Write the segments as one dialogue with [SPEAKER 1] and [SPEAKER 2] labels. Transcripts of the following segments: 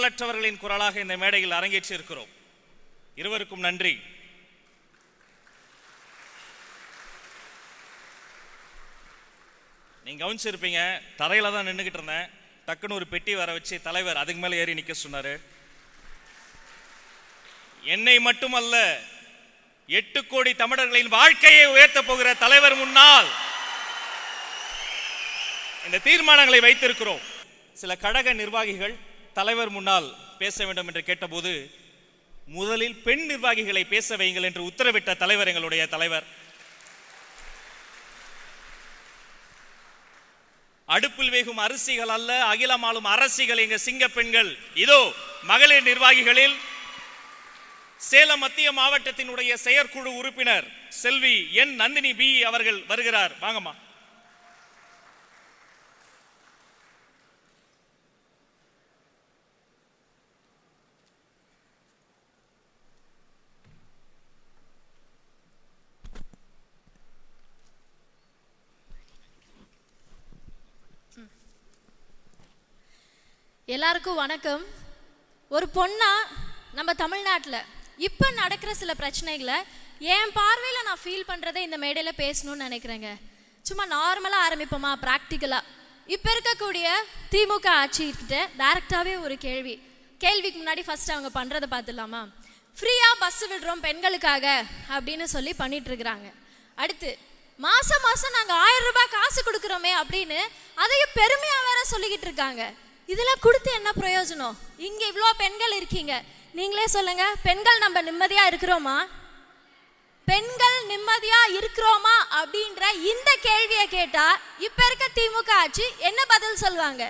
[SPEAKER 1] குரலற்றவர்களின் குரலாக இந்த மேடையில் அரங்கேற்றி இருக்கிறோம். இருவருக்கும் நன்றி. நீங்க கவனிச்சிருப்பீங்க, தரையில தான் நின்றுகிட்டு இருந்தேன். டக்குன்னு ஒரு பெட்டி வர வச்சு தலைவர் அதுக்கு மேலே ஏறி நிற்க சொன்னாரு. என்னை மட்டுமல்ல, 8 கோடி தமிழர்களின் வாழ்க்கையை உயர்த்த போகிற தலைவர் முன்னால் இந்த தீர்மானங்களை வைத்திருக்கிறோம். சில கழக நிர்வாகிகள் தலைவர் முன்னால் பேச வேண்டும் என்று கேட்டபோது முதலில் பெண் நிர்வாகிகளை பேச வையுங்கள் என்று உத்தரவிட்ட தலைவர் எங்களுடைய தலைவர். அடுப்பில் வேகும் அரிசிகள் அல்ல, அகிலமாலும் அரசிகள் எங்க சிங்க பெண்கள். இதோ மகளிர் நிர்வாகிகளில் சேலம் மத்திய மாவட்டத்தினுடைய செயற்குழு உறுப்பினர் செல்வி என் நந்தினி பி அவர்கள் வருகிறார். வாங்கம்மா.
[SPEAKER 2] எல்லாருக்கும் வணக்கம். ஒரு பொண்ணா நம்ம தமிழ்நாட்டில் இப்போ நடக்கிற சில பிரச்சனைகளை என் பார்வையில் நான் ஃபீல் பண்ணுறதை இந்த மேடையில் பேசணும்னு நினைக்கிறேங்க. சும்மா நார்மலாக ஆரம்பிப்போமா, ப்ராக்டிக்கலாக. இப்போ இருக்கக்கூடிய திமுக ஆட்சிக்கிட்ட டைரெக்டாகவே ஒரு கேள்விக்கு முன்னாடி ஃபஸ்ட்டு அவங்க பண்ணுறதை பார்த்துடலாமா? ஃப்ரீயாக பஸ் விடுறோம் பெண்களுக்காக அப்படின்னு சொல்லி பண்ணிகிட்ருக்குறாங்க. அடுத்து மாதம் நாங்கள் 1000 ரூபாய் காசு கொடுக்குறோமே அப்படின்னு அதையும் பெருமையாக வேற சொல்லிக்கிட்டு இருக்காங்க. இதெல்லாம் கொடுத்து என்ன பிரயோஜனம்? இங்கே இவ்வளோ பெண்கள் இருக்கீங்க, நீங்களே சொல்லுங்க, பெண்கள் நம்ம நிம்மதியாக இருக்கிறோமா? பெண்கள் நிம்மதியாக இருக்கிறோமா அப்படின்ற இந்த கேள்வியை கேட்டால் இப்போ இருக்க திமுக ஆட்சி என்ன பதில் சொல்லுவாங்க?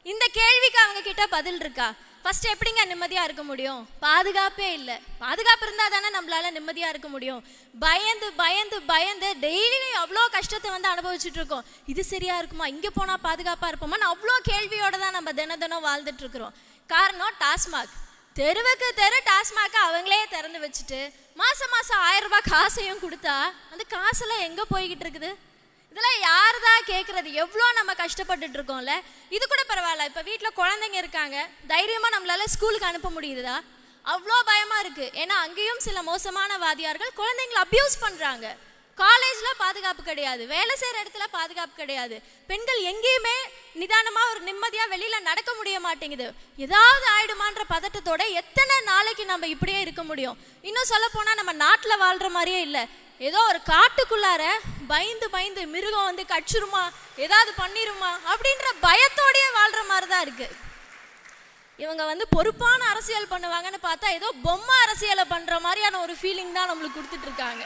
[SPEAKER 2] இந்த கேள்விக்கு அவங்க கிட்ட பதில் இருக்கா? ஃபர்ஸ்ட் எப்படிங்க நிம்மதியாக இருக்க முடியும்? பாதுகாப்பே இல்லை. பாதுகாப்பு இருந்தால் தானே நம்மளால நிம்மதியாக இருக்க முடியும். பயந்து பயந்து பயந்து டெய்லியும் அவ்வளோ கஷ்டத்தை வந்து அனுபவிச்சுட்டு இருக்கோம். இது சரியா இருக்குமா? இங்கே போனால் பாதுகாப்பாக இருப்போமான்னு அவ்வளோ கேள்வியோட தான் நம்ம தினம் வாழ்ந்துட்டு இருக்கிறோம். காரணம் டாஸ்மாக். தெருவுக்கு தெரு டாஸ்மாக் அவங்களே திறந்து வச்சுட்டு மாதம் 1000 ரூபாய் காசையும் கொடுத்தா அந்த காசெல்லாம் எங்கே போய்கிட்டு இருக்குது? இதெல்லாம் யார் தான் கேட்குறது? எவ்வளோ நம்ம கஷ்டப்பட்டுட்டு இருக்கோம்ல. இது கூட பரவாயில்ல, இப்போ வீட்டில் குழந்தைங்க இருக்காங்க, தைரியமாக நம்மளால ஸ்கூலுக்கு அனுப்ப முடியுதா? அவ்வளோ பயமாக இருக்குது. ஏன்னா அங்கேயும் சில மோசமான வாதியார்கள் குழந்தைங்களை அப்யூஸ் பண்ணுறாங்க. காலேஜில் பாதுகாப்பு கிடையாது, வேலை செய்கிற இடத்துல பாதுகாப்பு கிடையாது. பெண்கள் எங்கேயுமே நிதானமாக ஒரு நிம்மதியாக வெளியில் நடக்க முடிய மாட்டேங்குது. ஏதாவது ஆயிடுமான்ற பதட்டத்தோட எத்தனை நாளைக்கு நம்ம இப்படியே இருக்க முடியும்? இன்னும் சொல்ல போனால் நம்ம நாட்டில் வாழ்கிற மாதிரியே இல்லை, ஏதோ ஒரு காட்டுக்குள்ளார பயந்து பயந்து மிருகம் வந்து கடிச்சிருமா, ஏதாவது பண்ணிருமா அப்படின்ற பயத்தோடயே வாழ்கிற மாதிரி தான் இருக்குது. இவங்க வந்து பொறுப்பான அரசியல் பண்ணுவாங்கன்னு பார்த்தா ஏதோ பொம்மை அரசியலை பண்ணுற மாதிரியான ஒரு ஃபீலிங் தான் நம்மளுக்கு கொடுத்துட்டு இருக்காங்க.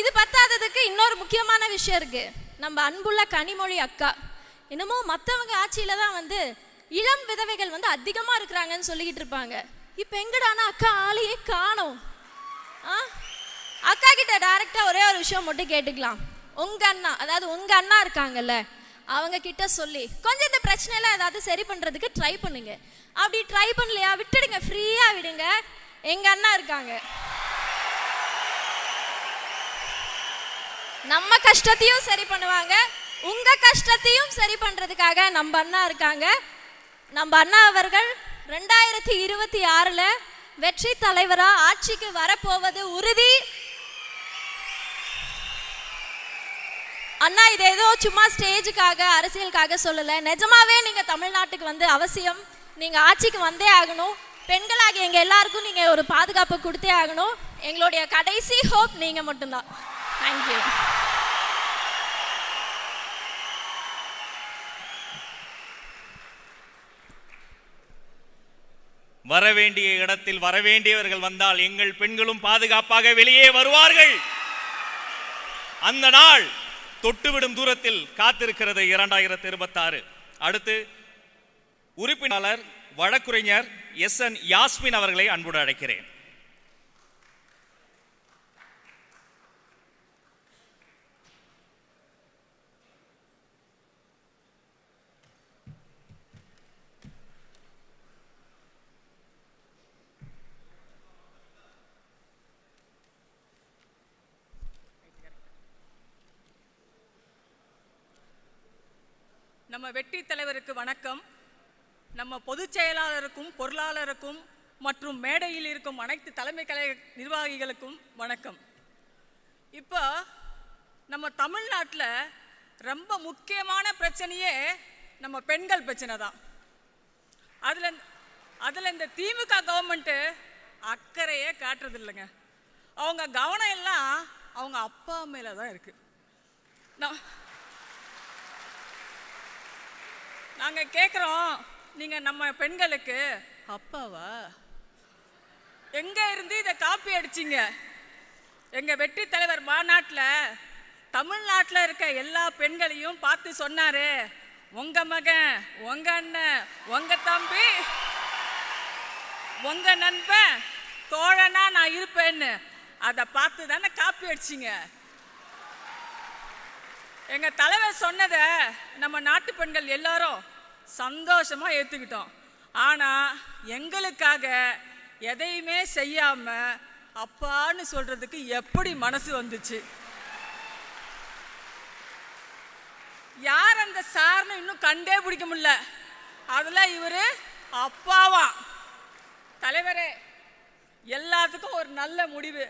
[SPEAKER 2] இது பத்தாததுக்கு இன்னொரு முக்கியமான விஷயம் இருக்கு. நம்ம அன்புள்ள கனிமொழி அக்கா என்னமோ மற்றவங்க ஆட்சியில தான் வந்து இளம் விதவைகள் வந்து அதிகமாக இருக்கிறாங்கன்னு சொல்லிக்கிட்டு இருப்பாங்க. இப்போ எங்கடானா அக்கா ஆளையே காணோம். அக்கா கிட்ட டைரக்டாக ஒரே ஒரு விஷயம் மட்டும் கேட்டுக்கலாம். உங்கள் அண்ணா, அதாவது உங்கள் அண்ணா இருக்காங்கல்ல, அவங்க கிட்ட சொல்லி கொஞ்சம் இந்த பிரச்சனையெல்லாம் ஏதாவது சரி பண்ணுறதுக்கு ட்ரை பண்ணுங்க. அப்படி ட்ரை பண்ணலையா விட்டுடுங்க, ஃப்ரீயாக விடுங்க. எங்கள் அண்ணா இருக்காங்க, நம்ம கஷ்டத்தையும் சரி பண்ணுவாங்க, உங்கள் கஷ்டத்தையும் சரி பண்ணுறதுக்காக நம்ம அண்ணா இருக்காங்க. நம்ம அண்ணா அவர்கள் 2026 வெற்றி தலைவராக ஆட்சிக்கு வரப்போவது உறுதி. அண்ணா இது ஏதோ சும்மா ஸ்டேஜுக்காக அரசியலுக்காக சொல்லலை, நிஜமாவே நீங்கள் தமிழ்நாட்டுக்கு வந்து அவசியம், நீங்கள் ஆட்சிக்கு வந்தே ஆகணும். பெண்களாகிய எங்கள் எல்லாருக்கும் நீங்கள் ஒரு பாதுகாப்பு கொடுத்தே ஆகணும். எங்களுடைய கடைசி ஹோப் நீங்கள் மட்டும்தான். தேங்க்யூ.
[SPEAKER 1] வரவேண்டிய இடத்தில் வரவேண்டியவர்கள் வந்தால் எங்கள் பெண்களும் பாதுகாப்பாக வெளியே வருவார்கள். அந்த நாள் தொட்டுவிடும் தூரத்தில் காத்திருக்கிறது 2026. அடுத்து உறுப்பினர் வழக்குரைஞர் SN யாஸ்மின் அவர்களை அன்போடு அழைக்கிறேன்.
[SPEAKER 3] நம்ம வெற்றி தலைவருக்கு வணக்கம். நம்ம பொதுச் செயலாளருக்கும் பொருளாளருக்கும் மற்றும் மேடையில் இருக்கும் அனைத்து தலைமை கழக நிர்வாகிகளுக்கும் வணக்கம். இப்போ நம்ம தமிழ்நாட்டில் ரொம்ப முக்கியமான பிரச்சனையே நம்ம பெண்கள் பிரச்சனை தான். அதில் இந்த திமுக கவர்மெண்ட்டு அக்கறையே காட்டுறது இல்லைங்க. அவங்க கவனம் எல்லாம் அவங்க அப்பா மேலே தான் இருக்குது. நாங்கள் கேட்குறோம், நீங்கள் நம்ம பெண்களுக்கு அப்பாவா? எங்கே இருந்து இதை காப்பி அடிச்சிங்க? எங்கள் வெற்றி தலைவர் மாநாட்டில் தமிழ்நாட்டில் இருக்க எல்லா பெண்களையும் பார்த்து சொன்னார், உங்கள் மகன், உங்கள் அண்ணன், உங்கள் தம்பி, உங்கள் நண்பன், தோழனா நான் இருப்பேன்னு. அதை பார்த்து தானே காப்பி அடிச்சிங்க. எங்கள் தலைவர் சொன்னதை நம்ம நாட்டு பெண்கள் எல்லாரும் சந்தோஷமாக ஏற்றுக்கிட்டோம். ஆனால் எங்களுக்காக எதையுமே செய்யாமல் அப்பான்னு சொல்கிறதுக்கு எப்படி மனசு வந்துச்சு? யார் அந்த சார்னு இன்னும் கண்டே பிடிக்க முடியல. அதில் இவர் அப்பாவா? தலைவரே, எல்லாத்துக்கும் ஒரு நல்ல முடிவு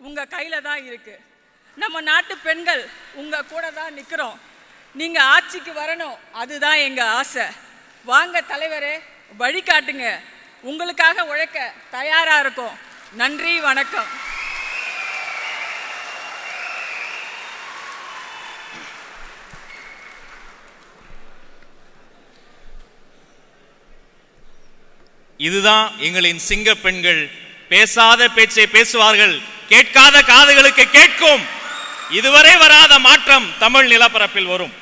[SPEAKER 3] உங்கள் கையில் தான் இருக்குது. நம்ம நாட்டு பெண்கள் உங்கள் கூட தான் நிற்கிறோம். நீங்கள் ஆட்சிக்கு வரணும், அதுதான் எங்கள் ஆசை. வாங்க தலைவரே, வழிகாட்டுங்க. உங்களுக்காக உழைக்க தயாராக இருக்கும். நன்றி, வணக்கம்.
[SPEAKER 1] இதுதான் எங்களின் சிங்க பெண்கள். பேசாத பேச்சை பேசுவார்கள், கேட்காத காதுகளுக்கு கேட்கும். இதுவரை வராத மாற்றம் தமிழ் நிலப்பரப்பில் வரும்.